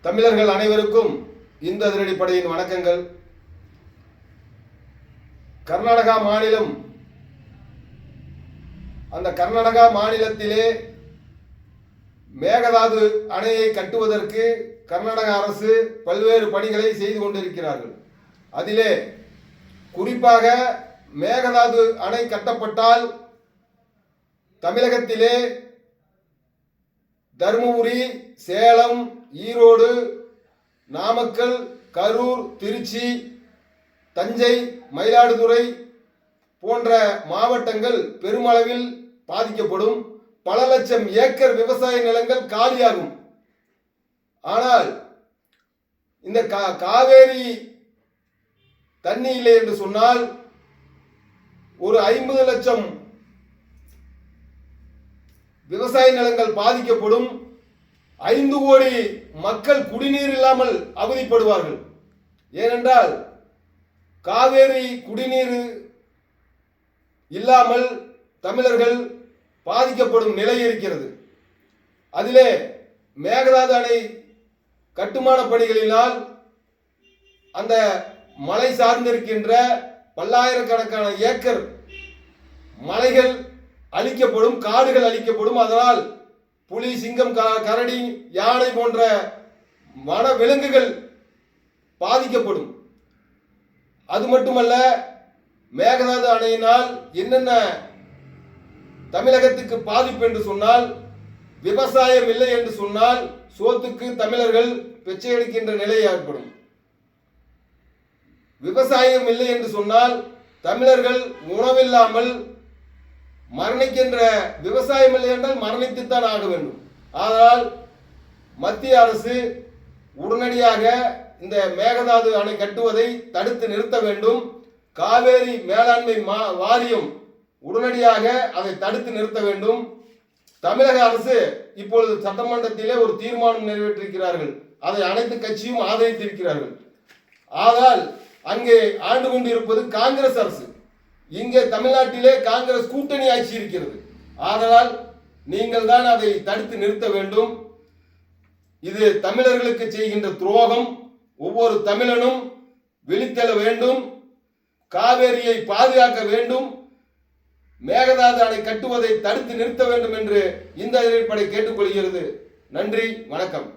தமிழர்கள் அனைவருக்கும் இந்த அதிரடிப்படையின் வணக்கங்கள். கர்நாடகா மாநிலம், அந்த கர்நாடகா மாநிலத்திலே மேகதாது அணையை கட்டுவதற்கு கர்நாடக அரசு பல்வேறு பணிகளை செய்து கொண்டிருக்கிறார்கள். அதிலே குறிப்பாக மேகதாது அணை கட்டப்பட்டால் தமிழகத்திலே தருமபுரி, சேலம், ஈரோடு, நாமக்கல், கரூர், திருச்சி, தஞ்சை, மயிலாடுதுறை போன்ற மாவட்டங்கள் பெருமளவில் பாதிக்கப்படும். பல லட்சம் ஏக்கர் விவசாய நிலங்கள் காலியாகும். ஆனால் இந்த காவேரி தண்ணி இல்லை என்று சொன்னால் ஒரு 50 லட்சம் விவசாய நிலங்கள் பாதிக்கப்படும். 5 கோடி மக்கள் குடிநீர் இல்லாமல் அவதிப்படுவார்கள். ஏனென்றால் காவேரி குடிநீர் இல்லாமல் தமிழர்கள் பாதிக்கப்படும் நிலை இருக்கிறது. அதிலே மேகதாது அணை கட்டுமான பணிகளினால் அந்த மலை சார்ந்திருக்கின்ற பல்லாயிரக்கணக்கான ஏக்கர் மலைகள் அழிக்கப்படும், காடுகள் அழிக்கப்படும். அதனால் புலி, சிங்கம், கரடி, யானை போன்ற வன விலங்குகள் பாதிக்கப்படும். அது மட்டுமல்ல, மேகதாது அணையினால் என்னென்ன தமிழகத்துக்கு பாதிப்பு என்று சொன்னால், விவசாயம் இல்லை என்று சொன்னால் சோத்துக்கு தமிழர்கள் பிச்சை எடுக்கின்ற நிலை ஏற்படும். விவசாயம் இல்லை என்று சொன்னால் தமிழர்கள் உணவில்லாமல் மரணிக்கின்ற, விவசாயம் இல்லை என்றால் மரணித்துத்தான் ஆக வேண்டும். ஆனால் மத்திய அரசு உடனடியாக இந்த மேகதாது அணை கட்டுவதை தடுத்து நிறுத்த வேண்டும். காவேரி மேலாண்மை வாரியம் உடனடியாக அதை தடுத்து நிறுத்த வேண்டும். தமிழக அரசு இப்பொழுது சட்டமன்றத்திலே ஒரு தீர்மானம் நிறைவேற்றிருக்கிறார்கள். அதை அனைத்து கட்சியும் ஆதரித்திருக்கிறார்கள். ஆனால் அங்கே ஆண்டு கொண்டிருப்பது காங்கிரஸ் அரசு. இங்கே தமிழ்நாட்டிலே காங்கிரஸ் கூட்டணி ஆட்சி இருக்கிறது. ஆதலால் நீங்கள் தான் அதை தடுத்து நிறுத்த வேண்டும். இது தமிழர்களுக்கு செய்கின்ற துரோகம். ஒவ்வொரு தமிழனும் விழித்தெழ வேண்டும். காவேரியை பாதுகாக்க வேண்டும். மேகதாது அணை கட்டுவதை தடுத்து நிறுத்த வேண்டும் என்று இந்த அதிரடிப்படை கேட்டுக்கொள்கிறது. நன்றி, வணக்கம்.